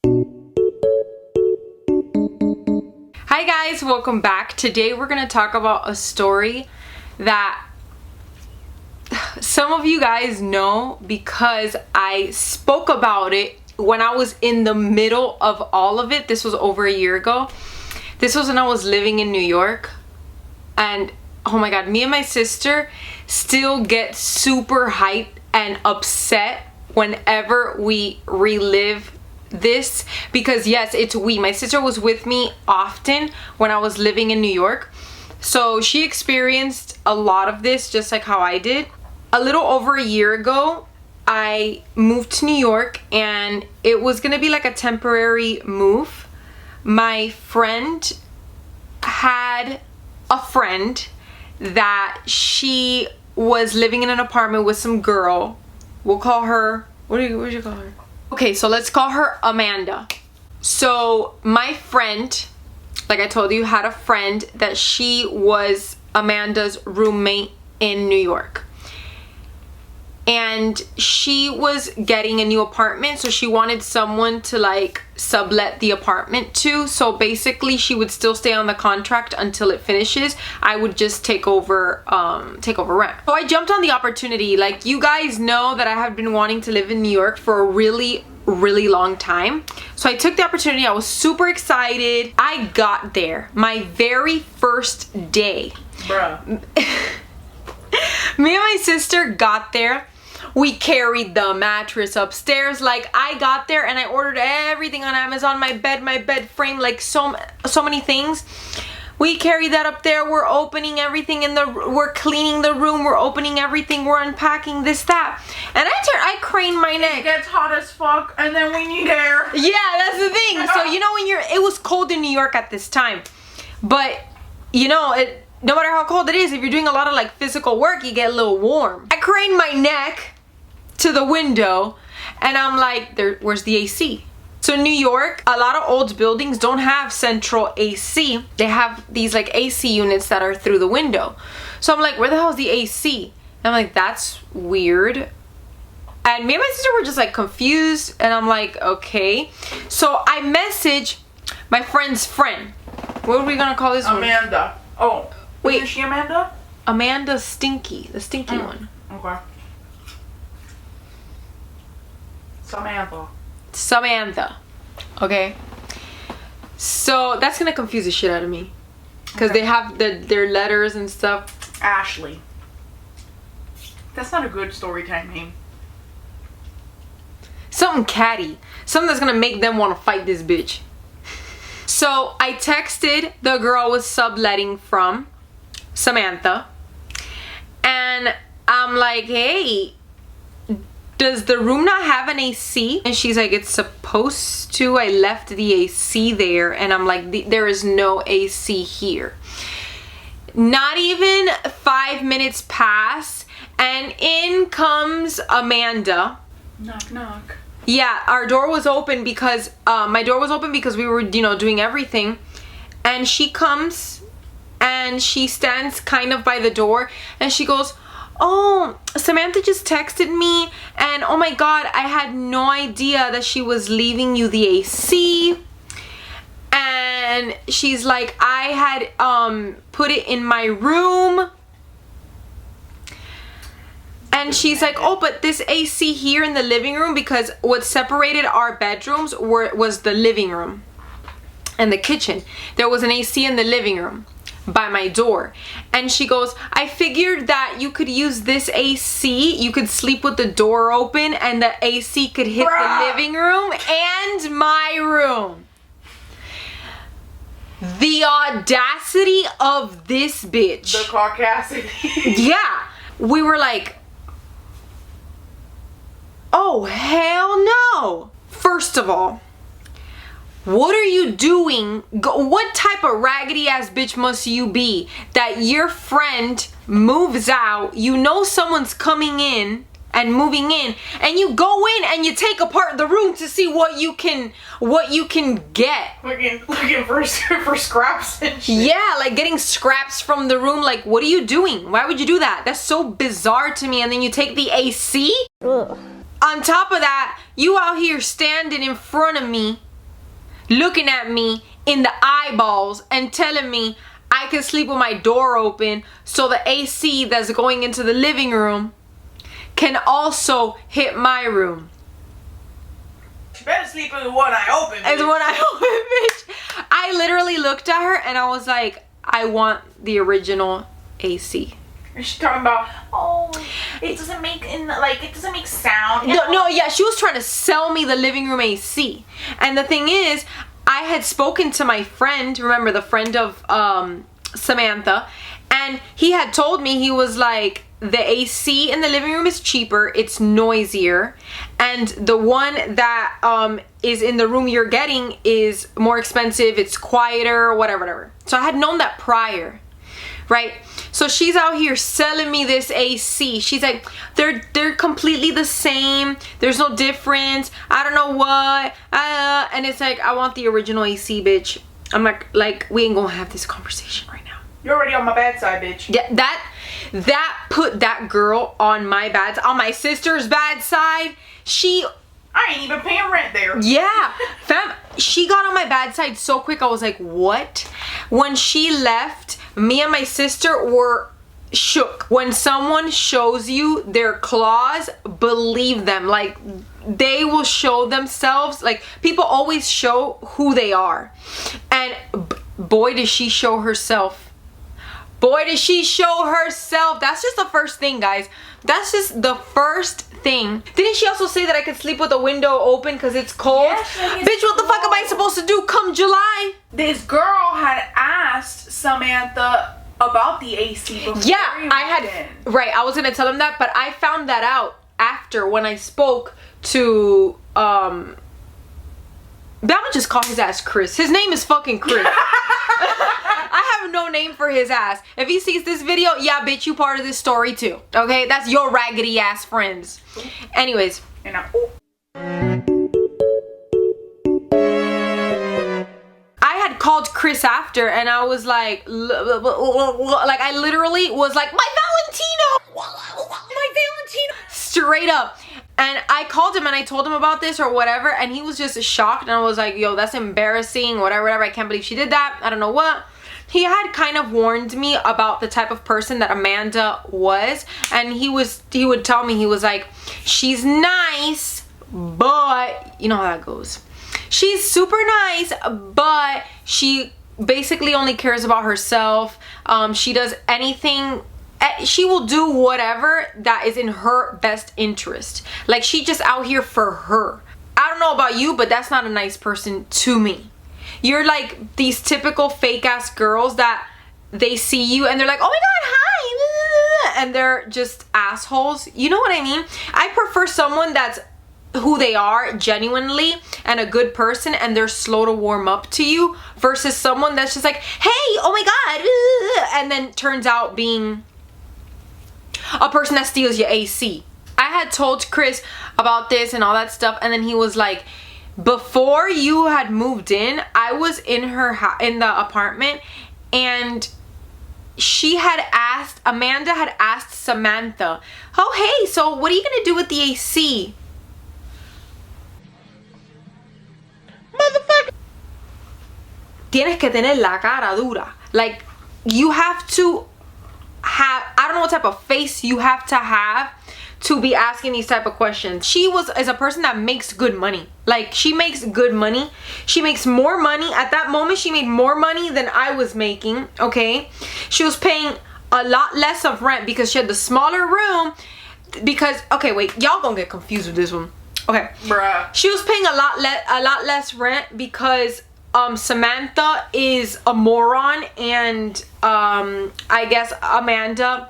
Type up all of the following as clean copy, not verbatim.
Hi guys, welcome back. Today we're gonna talk about a story that some of you guys know because I spoke about it when I was in the middle of all of it. This was over a year ago. This was when I was living in New York, and oh my god, me and my sister still get super hyped and upset whenever we relive this, because yes, it's we. My sister was with me often when I was living in New York, so she experienced a lot of this just like how I did. A little over a year ago, I moved to New York, and it was gonna be like a temporary move. My friend had a friend that she was living in an apartment with some girl. We'll call her, what do you call her? Okay, so let's call her Amanda. So my friend, like I told you, had a friend that she was Amanda's roommate in New York. And she was getting a new apartment, so she wanted someone to like sublet the apartment to. So basically she would still stay on the contract until it finishes. I would just take over rent. So I jumped on the opportunity. Like, you guys know that I have been wanting to live in New York for a really long time. So I took the opportunity. I was super excited. I got there my very first day. Bruh. Me and my sister got there. We carried the mattress upstairs. Like, I got there and I ordered everything on Amazon, my bed frame, like so many things. We carried that up there. We're opening everything we're cleaning the room, we're opening everything, we're unpacking this, that. And I craned my neck. It gets hot as fuck and then we need air. Yeah, that's the thing. So, you know, it was cold in New York at this time. But, you know, no matter how cold it is, if you're doing a lot of like physical work, you get a little warm. I craned my neck to the window and I'm like, where's the AC? So New York, a lot of old buildings don't have central AC. They have these like AC units that are through the window. So I'm like, where the hell is the AC? And I'm like, that's weird. And me and my sister were just like confused, and I'm like, okay. So I message my friend's friend. What are we gonna call this one? Amanda. Oh, wait. Is she Amanda? Amanda Stinky, the stinky one. Okay. Samantha. Okay. So that's gonna confuse the shit out of me, because they have their letters and stuff. Ashley. That's not a good Storytime name. Something catty. Something that's gonna make them want to fight this bitch. So I texted the girl with subletting from, Samantha, and I'm like, hey, does the room not have an AC? And she's like, it's supposed to. I left the AC there. And I'm like, there is no AC here. Not even 5 minutes pass, and in comes Amanda. Knock, knock. Yeah, our door was open because my door was open because we were, you know, doing everything. And she comes and she stands kind of by the door and she goes, oh, Samantha just texted me, and oh my god, I had no idea that she was leaving you the AC. And she's like, I had put it in my room. And she's like, oh, but this AC here in the living room, because what separated our bedrooms was the living room and the kitchen. There was an AC in the living room by my door. And she goes, I figured that you could use this AC, you could sleep with the door open and the AC could hit the living room and my room. The audacity of this bitch. The caucasity. Yeah. We were like, oh, hell no. First of all, what are you doing? What type of raggedy ass bitch must you be that your friend moves out, you know someone's coming in and moving in, and you go in and you take apart the room to see what you can get. Looking for scraps and shit. Yeah, like getting scraps from the room. Like, what are you doing? Why would you do that? That's so bizarre to me. And then you take the AC? Ugh. On top of that, you out here standing in front of me looking at me in the eyeballs and telling me I can sleep with my door open so the AC that's going into the living room can also hit my room. You better sleep with one eye open, bitch. It's one eye open, bitch. I literally looked at her and I was like, I want the original AC. And she's talking about, oh, it doesn't make sound. No, yeah, she was trying to sell me the living room AC. And the thing is, I had spoken to my friend, remember the friend of Samantha, and he had told me, he was like, the AC in the living room is cheaper, it's noisier, and the one that is in the room you're getting is more expensive, it's quieter, whatever. So I had known that prior, right? So she's out here selling me this AC. She's like, they're completely the same. There's no difference. I don't know what. And it's like, I want the original AC, bitch. I'm like, we ain't gonna have this conversation right now. You're already on my bad side, bitch. Yeah, that put that girl on my bad, on my sister's bad side. I ain't even paying rent there. Yeah, fam, she got on my bad side so quick. I was like, what? When she left, me and my sister were shook. When someone shows you their claws, believe them. Like, they will show themselves. Like, people always show who they are. And boy, does she show herself. Boy, does she show herself. That's just the first thing, guys. That's just the first thing. Didn't she also say that I could sleep with the window open because it's cold? Yes, bitch, what the fuck am I supposed to do come July? This girl had asked Samantha about the AC before. Yeah, right, I was gonna tell him that, but I found that out after when I spoke to I'm gonna just call his ass Chris. His name is fucking Chris. I have no name for his ass. If he sees this video, yeah, bitch, you part of this story too. Okay, that's your raggedy ass friends. Anyways, and I had called Chris after, and I was like I literally was like, my Valentino, straight up. And I called him and I told him about this or whatever, and he was just shocked, and I was like, yo, that's embarrassing, whatever, I can't believe she did that, I don't know what. He had kind of warned me about the type of person that Amanda was, and he would tell me, he was like, she's nice, but you know how that goes. She's super nice, but she basically only cares about herself. She does anything, she will do whatever that is in her best interest. Like, she just out here for her. I don't know about you, but that's not a nice person to me. You're like these typical fake ass girls that they see you and they're like, oh my god, hi, and they're just assholes. You know what I mean? I prefer someone that's who they are genuinely and a good person, and they're slow to warm up to you, versus someone that's just like, hey, oh my god, and then turns out being a person that steals your AC. I had told Chris about this and all that stuff, and then he was like, before you had moved in, I was in in the apartment, and Amanda had asked Samantha, oh hey, so what are you gonna do with the AC? Motherfucker. Tienes que tener la cara dura. Like, you have to have, I don't know what type of face you have to be asking these type of questions. She is a person that makes good money. Like, she makes good money. She makes more money. At that moment, she made more money than I was making, okay? She was paying a lot less of rent because she had the smaller room. Because, okay, wait, y'all gonna get confused with this one. Okay. Bruh. She was paying a lot less rent because Samantha is a moron, and I guess Amanda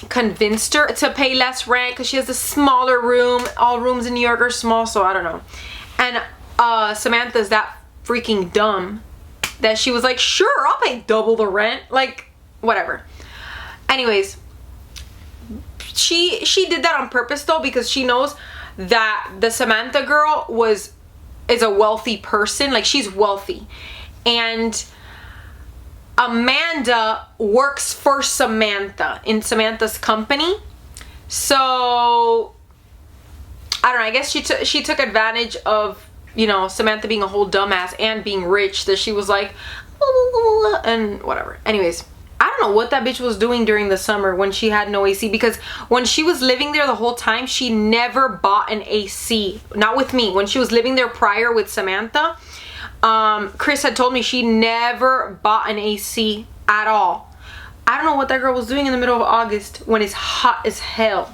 convinced her to pay less rent because she has a smaller room. All rooms in New York are small, so I don't know. And Samantha's that freaking dumb that she was like, sure, I'll pay double the rent, like, whatever. Anyways, she did that on purpose though, because she knows that the Samantha girl is a wealthy person. Like, she's wealthy, and Amanda works for Samantha in Samantha's company. So I don't know, I guess she took advantage of you know, Samantha being a whole dumbass and being rich, that she was like, and whatever. Anyways, I don't know what that bitch was doing during the summer when she had no AC, because when she was living there the whole time, she never bought an AC. Not with me. When she was living there prior with Samantha, Chris had told me she never bought an AC at all. I don't know what that girl was doing in the middle of August when it's hot as hell.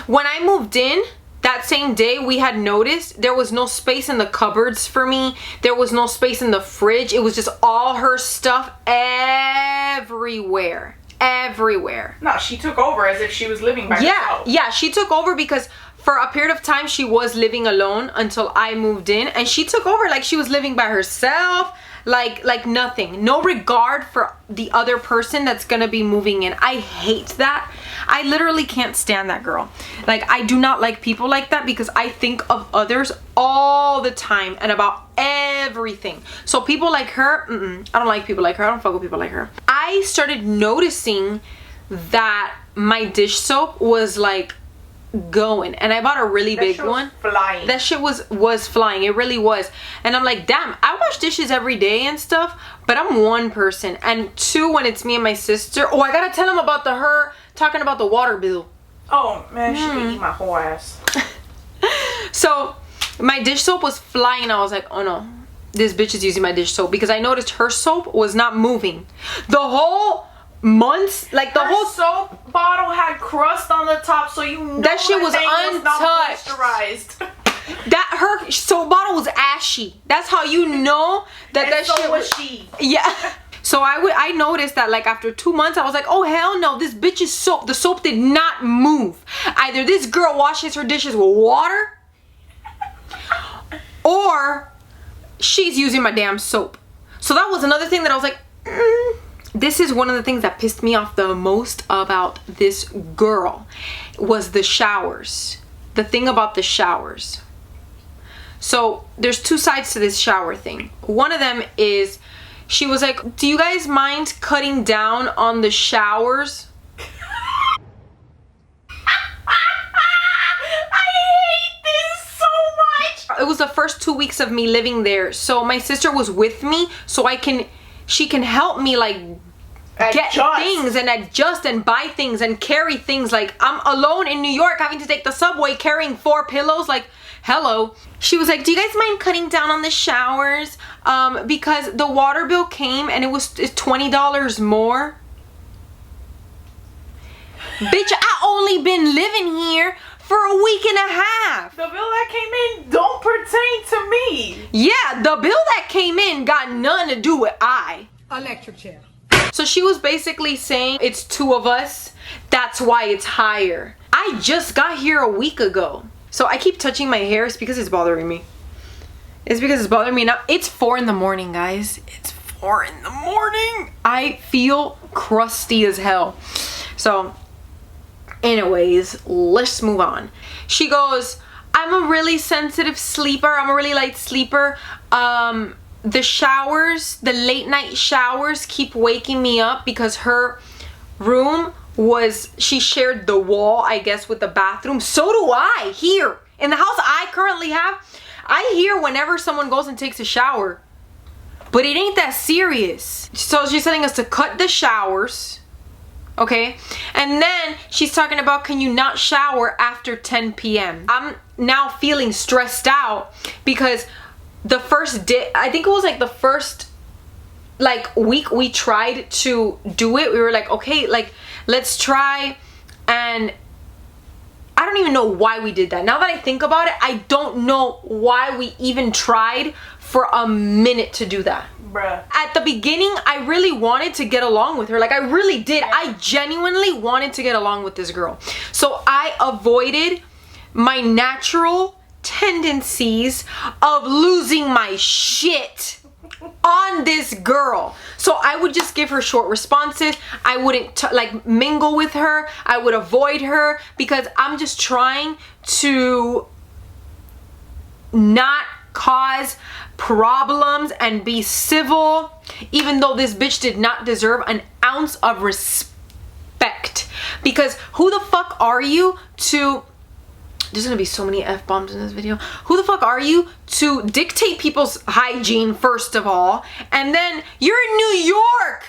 When I moved in, that same day, we had noticed there was no space in the cupboards for me. There was no space in the fridge. It was just all her stuff everywhere. Everywhere. No, she took over as if she was living by herself. Yeah, she took over because for a period of time, she was living alone until I moved in. And she took over like she was living by herself. Like nothing. No regard for the other person that's gonna be moving in. I hate that. I literally can't stand that girl. Like, I do not like people like that because I think of others all the time and about everything. So people like her, I don't like people like her. I don't fuck with people like her. I started noticing that my dish soap was like going, and I bought a really big one. Flying. That shit was flying. It really was. And I'm like, damn, I wash dishes every day and stuff, but I'm one person. And two, when it's me and my sister. Oh, I gotta tell him about her talking about the water bill. Oh man, she could eat my whole ass. So my dish soap was flying. I was like, oh no, this bitch is using my dish soap, because I noticed her soap was not moving the whole months. Like the whole soap bottle had crust on the top, so you know that shit was untouched. Moisturized. That her soap bottle was ashy. That's how you know that and so shit was she. Yeah. So I noticed that like after 2 months, I was like, oh hell no, this bitch's soap, the soap did not move. Either this girl washes her dishes with water, or she's using my damn soap. So that was another thing that I was like, this is one of the things that pissed me off the most about this girl, was the showers. The thing about the showers. So there's two sides to this shower thing. One of them is, she was like, do you guys mind cutting down on the showers? I hate this so much. It was the first 2 weeks of me living there. So my sister was with me, so she can help me like get things and adjust and buy things and carry things. Like, I'm alone in New York having to take the subway carrying 4 pillows. Like, hello. She was like, do you guys mind cutting down on the showers? Because the water bill came and it's $20 more. Bitch, I only been living here for a week and a half. The bill that came in don't pertain to me. Yeah, the bill that came in got nothing to do with I. Electric chair. So she was basically saying it's 2 of us. That's why it's higher. I just got here a week ago. So I keep touching my hair. It's because it's bothering me. It's because it's bothering me now. It's 4 in the morning, guys. It's 4 in the morning. I feel crusty as hell. So anyways, let's move on. She goes, I'm a really sensitive sleeper. I'm a really light sleeper. The showers, the late night showers keep waking me up because her room she shared the wall, I guess, with the bathroom. So do I here. In the house I currently have, I hear whenever someone goes and takes a shower. But it ain't that serious. So she's telling us to cut the showers. Okay? And then she's talking about, can you not shower after 10 p.m.? I'm now feeling stressed out because the first day, I think it was like the first week we tried to do it. We were like, okay, like, let's try. And I don't even know why we did that. Now that I think about it, I don't know why we even tried for a minute to do that. Bruh. At the beginning, I really wanted to get along with her. Like, I really did. Yeah. I genuinely wanted to get along with this girl. So I avoided my natural tendencies of losing my shit on this girl. So I would just give her short responses. I wouldn't mingle with her. I would avoid her because I'm just trying to not cause problems and be civil, even though this bitch did not deserve an ounce of respect. Because who the fuck are you to There's gonna be so many F-bombs in this video. Who the fuck are you to dictate people's hygiene, first of all? And then you're in New York.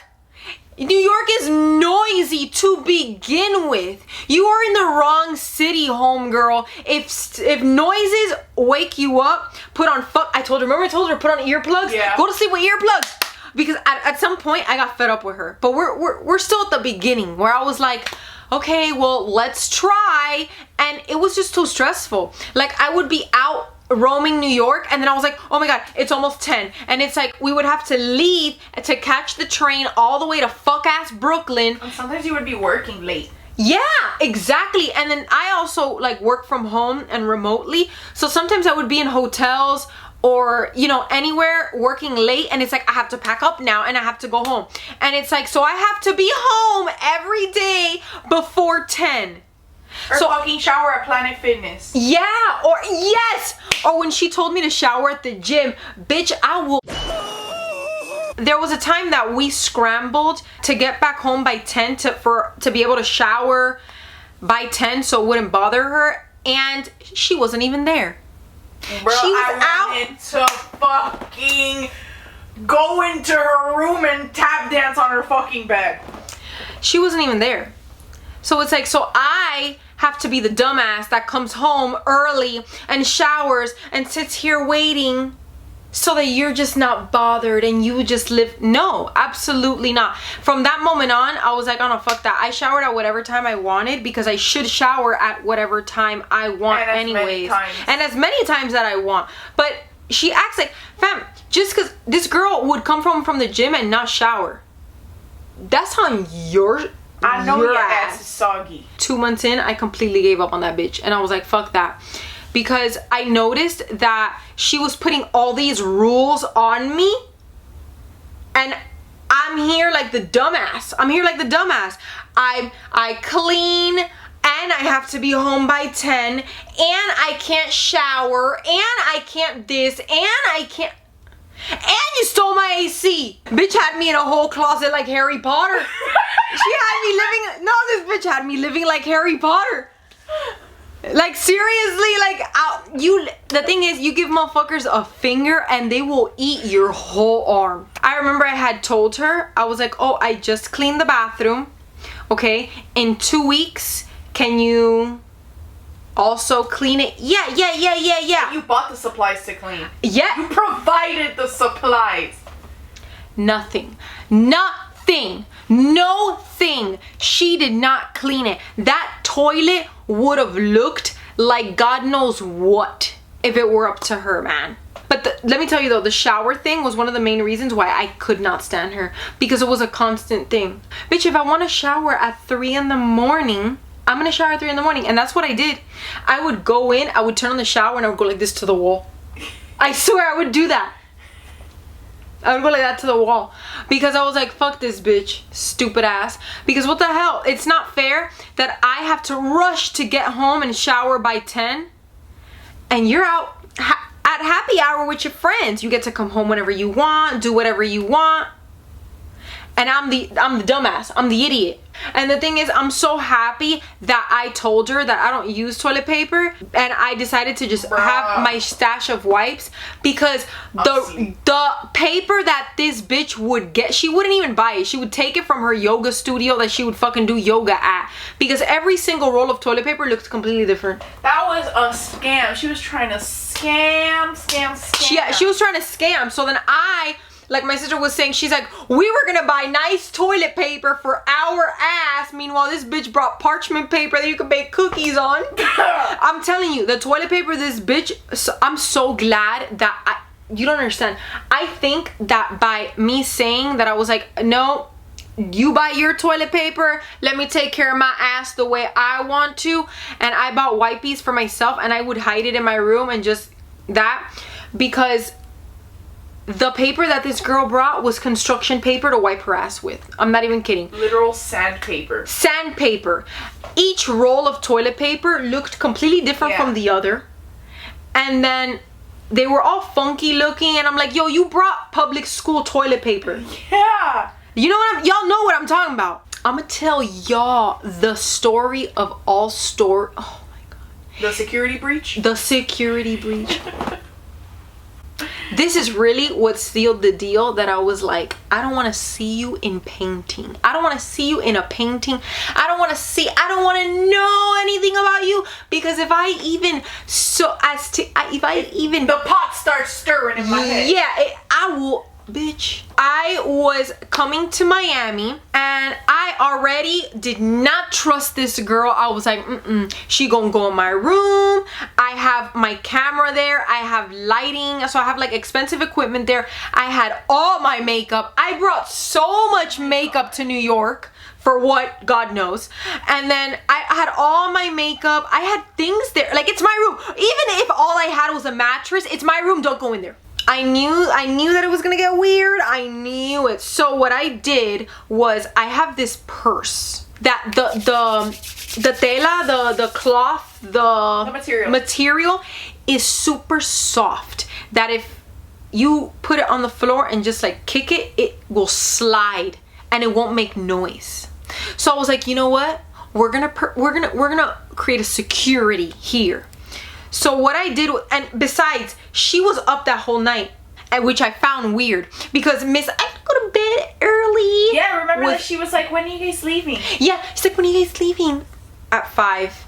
New York is noisy to begin with. You are in the wrong city, homegirl. If noises wake you up, put on I told her, remember I told her put on earplugs? Yeah. Go to sleep with earplugs. Because at some point I got fed up with her. But we're still at the beginning where I was like, okay, well, let's try. And it was just too stressful. Like, I would be out roaming New York, and then I was like, oh my god, it's almost 10. And it's like, we would have to leave to catch the train all the way to fuck-ass Brooklyn. And sometimes you would be working late. Yeah, exactly. And then I also, like, work from home and remotely. So sometimes I would be in hotels or, you know, anywhere working late, and it's like I have to pack up now and I have to go home, and it's like, so I have to be home every day before 10. Or so fucking shower at Planet Fitness. Yeah, or yes, or when she told me to shower at the gym, bitch, I will. There was a time that we scrambled to get back home by 10 to be able to shower by 10 so it wouldn't bother her, and she wasn't even there. Bro, she was I wanted to fucking go into her room and tap dance on her fucking bed. She wasn't even there. So it's like, so I have to be the dumbass that comes home early and showers and sits here waiting so that you're just not bothered and you just live. No, absolutely not. From that moment on, I was like, oh no, fuck that. I showered at whatever time I wanted because I should shower at whatever time I want anyways. And as many times that I want. But she acts like, fam, just because this girl would come from the gym and not shower. That's on I know your ass is soggy. 2 months in, I completely gave up on that bitch. And I was like, fuck that. Because I noticed that she was putting all these rules on me. And I'm here like the dumbass. I clean, and I have to be home by 10. And I can't shower. And I can't this. And I can't. And you stole my AC. Bitch had me in a whole closet like Harry Potter. She had me living. No, this bitch had me living like Harry Potter. Like, seriously, like, the thing is, you give motherfuckers a finger and they will eat your whole arm. I remember I had told her, I was like, oh, I just cleaned the bathroom. Okay, in 2 weeks, can you also clean it? Yeah. You bought the supplies to clean. Yeah. You provided the supplies. Nothing. She did not clean it. That toilet would have looked like God knows what if it were up to her, man. But let me tell you though, the shower thing was one of the main reasons why I could not stand her, because it was a constant thing. Bitch, if I want to shower at 3 in the morning, I'm gonna shower at 3 in the morning. And that's what I did. I would go in, I would turn on the shower, and I would go like this to the wall. I swear I would do that. I would go like that to the wall. Because I was like, fuck this bitch, stupid ass. Because what the hell? It's not fair that I have to rush to get home and shower by 10. And you're out at happy hour with your friends. You get to come home whenever you want, do whatever you want. And I'm the dumbass. I'm the idiot. And the thing is, I'm so happy that I told her that I don't use toilet paper, and I decided to just have my stash of wipes, because the paper that this bitch would get, she wouldn't even buy it. She would take it from her yoga studio that she would fucking do yoga at, because every single roll of toilet paper looked completely different. That was a scam. She was trying to scam. Yeah, she was trying to scam. So then like my sister was saying, she's like, we were gonna buy nice toilet paper for our ass. Meanwhile, this bitch brought parchment paper that you could bake cookies on. I'm telling you, the toilet paper, this bitch, I'm so glad that you don't understand. I think that by me saying that, I was like, no, you buy your toilet paper, let me take care of my ass the way I want to. And I bought wipies for myself, and I would hide it in my room and just that, because the paper that this girl brought was construction paper to wipe her ass with. I'm not even kidding. Literal sandpaper. Sandpaper. Each roll of toilet paper looked completely different from the other. And then they were all funky looking, and I'm like, yo, you brought public school toilet paper. Yeah. You know what y'all know what I'm talking about. I'm gonna tell y'all the story of all story. Oh my god. The security breach? The security breach. This is really what sealed the deal, that I was like, I don't want to see you in painting. I don't want to see you in a painting. I don't want to know anything about you, because if I even the pot starts stirring in my head. Yeah, I will. Bitch, I was coming to Miami and I already did not trust this girl. I was like, she gonna go in my room. I have my camera there. I have lighting. So I have like expensive equipment there. I had all my makeup. I brought so much makeup to New York. For what? God knows. And then I had all my makeup. I had things there. Like, it's my room. Even if all I had was a mattress, it's my room. Don't go in there. I knew that it was gonna get weird. I knew it. So what I did was, I have this purse that the tela, the cloth, the material is super soft, that if you put it on the floor and just like kick it, it will slide and it won't make noise. So I was like, you know what? We're gonna create a security here. So what I did, and besides, she was up that whole night, which I found weird, because I go to bed early. Yeah, remember that she was like, when are you guys leaving? Yeah, she's like, when are you guys leaving? At 5.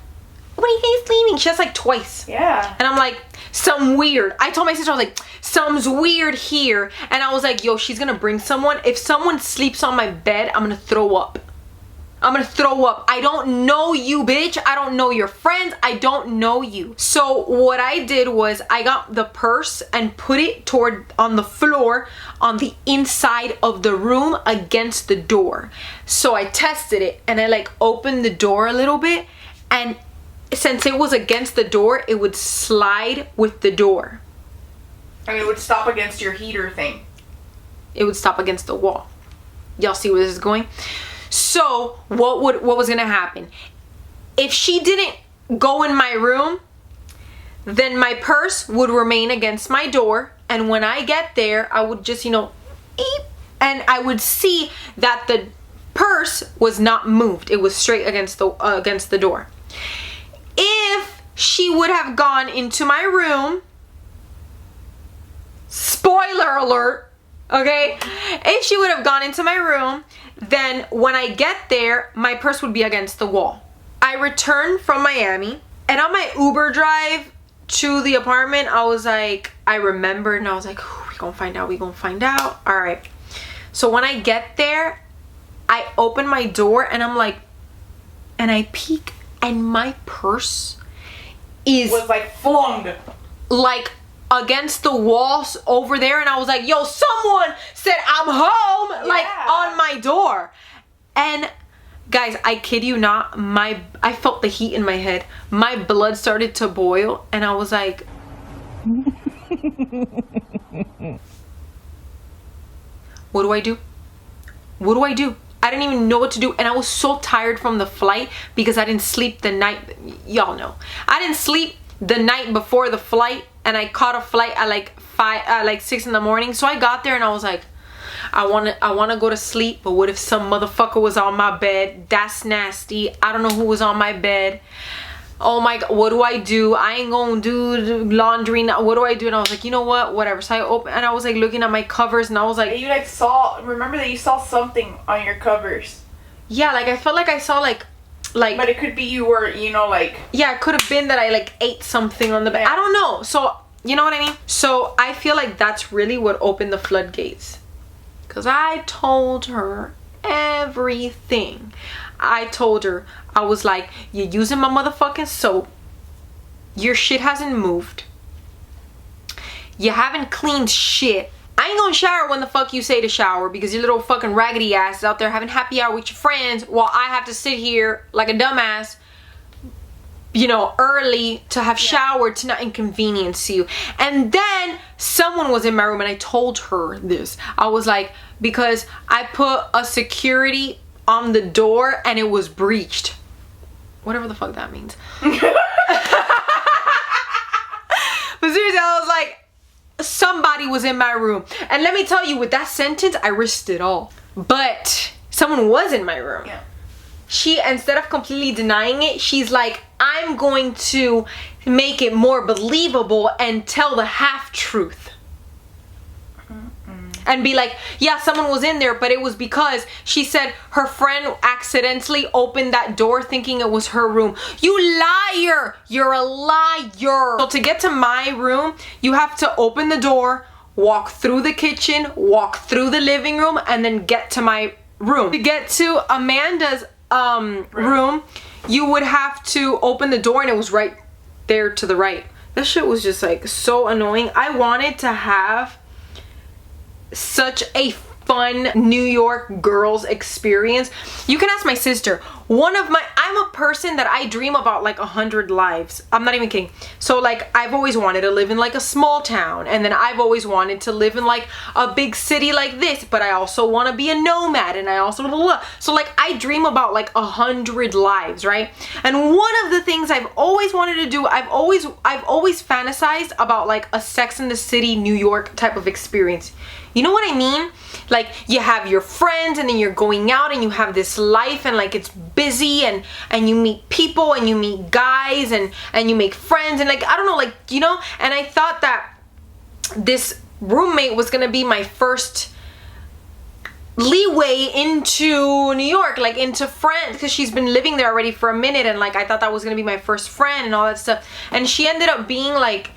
When are you guys leaving? She asked like twice. Yeah. And I'm like, some weird. I told my sister, I was like, something's weird here. And I was like, yo, she's gonna bring someone. If someone sleeps on my bed, I'm gonna throw up. I'm gonna throw up. I don't know you, bitch. I don't know your friends. I don't know you. So what I did was, I got the purse and put it on the floor on the inside of the room against the door. So I tested it and I like opened the door a little bit, and since it was against the door, it would slide with the door. And it would stop against your heater thing. It would stop against the wall. Y'all see where this is going? So what was gonna happen? If she didn't go in my room, then my purse would remain against my door, and when I get there, I would just, eep, and I would see that the purse was not moved. It was straight against the door. If she would have gone into my room, spoiler alert, okay? If she would have gone into my room, then when I get there, my purse would be against the wall. I returned from Miami, and on my Uber drive to the apartment, I was like, I remembered, and I was like, we gonna find out. All right. So when I get there, I open my door, and I'm like, and I peek, and my purse was like flung. Like against the walls over there, and I was like, yo, someone said I'm home, like on my door. And guys, I kid you not, I felt the heat in my head. My blood started to boil, and I was like, what do I do? What do I do? I didn't even know what to do, and I was so tired from the flight because I didn't sleep the night. Y'all know, I didn't sleep the night before the flight, and I caught a flight at like 6 in the morning. So I got there and I was like, I want to go to sleep, but what if some motherfucker was on my bed? That's nasty. I don't know who was on my bed. Oh my god, what do I do? I ain't gonna do laundry now. What do I do? And I was like, you know what, whatever. So I opened, and I was like looking at my covers, and I was like, you remember that you saw something on your covers? Yeah, like I felt like I saw like but it could be you were, like, yeah, it could have been that I like ate something on the bed. I don't know. So you know what I mean? So I feel like that's really what opened the floodgates, because I told her everything. I told her, I was like, you're using my motherfucking soap, your shit hasn't moved, you haven't cleaned shit, I ain't gonna shower when the fuck you say to shower, because your little fucking raggedy ass is out there having happy hour with your friends while I have to sit here like a dumbass, early to have showered to not inconvenience you. And then someone was in my room, and I told her this. I was like, because I put a security on the door and it was breached. Whatever the fuck that means. But seriously, I was like, somebody was in my room. And let me tell you, with that sentence, I risked it all. But someone was in my room. Yeah. she, instead of completely denying it, she's like, I'm going to make it more believable and tell the half truth. And be like, yeah, someone was in there, but it was because she said her friend accidentally opened that door thinking it was her room. You liar! You're a liar! So to get to my room, you have to open the door, walk through the kitchen, walk through the living room, and then get to my room. To get to Amanda's room, you would have to open the door and it was right there to the right. That shit was just like so annoying. I wanted to have such a fun New York girls experience. You can ask my sister. I'm a person that I dream about like 100 lives. I'm not even kidding. So like I've always wanted to live in like a small town, and then I've always wanted to live in like a big city like this, but I also want to be a nomad, and I also blah, blah, blah. So like I dream about like 100 lives, right? And one of the things I've always wanted to do, I've always fantasized about like a Sex and the City New York type of experience. You know what I mean? Like you have your friends and then you're going out and you have this life and like it's busy and you meet people and you meet guys and you make friends and like, I don't know, like, you know, and I thought that this roommate was gonna be my first leeway into New York, like into friends, because she's been living there already for a minute, and like I thought that was gonna be my first friend and all that stuff, and she ended up being like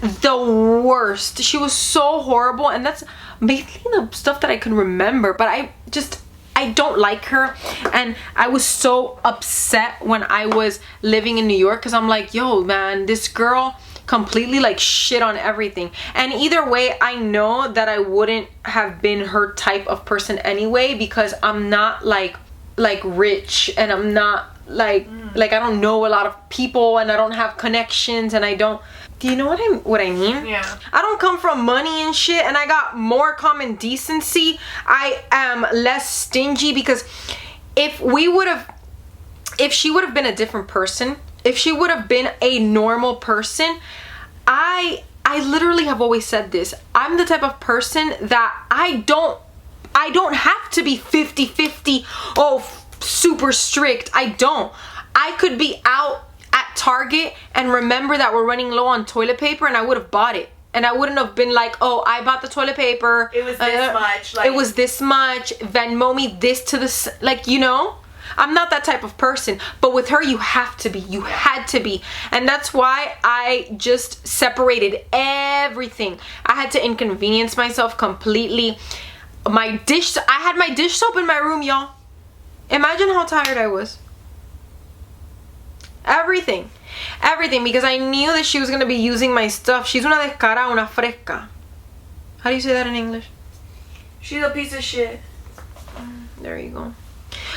the worst. She was so horrible, and that's mainly the stuff that I can remember, but I don't like her, and I was so upset when I was living in New York because I'm like, yo man, this girl completely like shit on everything. And either way, I know that I wouldn't have been her type of person anyway, because I'm not like rich, and I'm not like I don't know a lot of people, and I don't have connections, and I don't, do you know what I mean? Yeah. I don't come from money and shit, and I got more common decency. I am less stingy, because if she would have been a different person, if she would have been a normal person, I literally have always said this. I'm the type of person that I don't have to be 50-50, super strict. I could be out at Target and remember that we're running low on toilet paper, and I would have bought it, and I wouldn't have been like, oh, I bought the toilet paper, it was this much, like, it was this much, Venmo me this to the, like, you know, I'm not that type of person. But with her, you have to be, you had to be, and that's why I just separated everything. I had to inconvenience myself completely. I had my dish soap in my room, y'all. Imagine how tired I was. Everything, because I knew that she was going to be using my stuff. She's una descarada, una fresca. How do you say that in English? She's a piece of shit. There you go.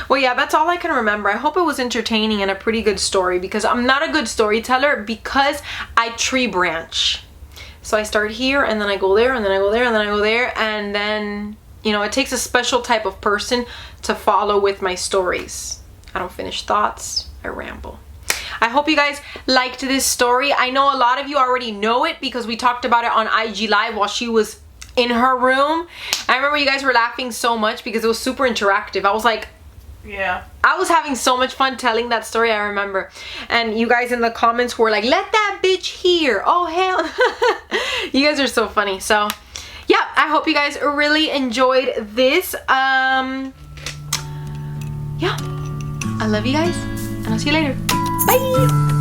Well, yeah, that's all I can remember. I hope it was entertaining and a pretty good story, because I'm not a good storyteller, because I tree branch. So I start here, and then I go there, and then I go there, and then I go there, and then, you know, it takes a special type of person to follow with my stories. I don't finish thoughts, I ramble. I hope you guys liked this story. I know a lot of you already know it because we talked about it on IG Live while she was in her room. I remember you guys were laughing so much because it was super interactive. I was like, yeah, I was having so much fun telling that story, I remember. And you guys in the comments were like, let that bitch hear. Oh, hell. You guys are so funny. So, yeah, I hope you guys really enjoyed this. Yeah, I love you guys, and I'll see you later. Bye.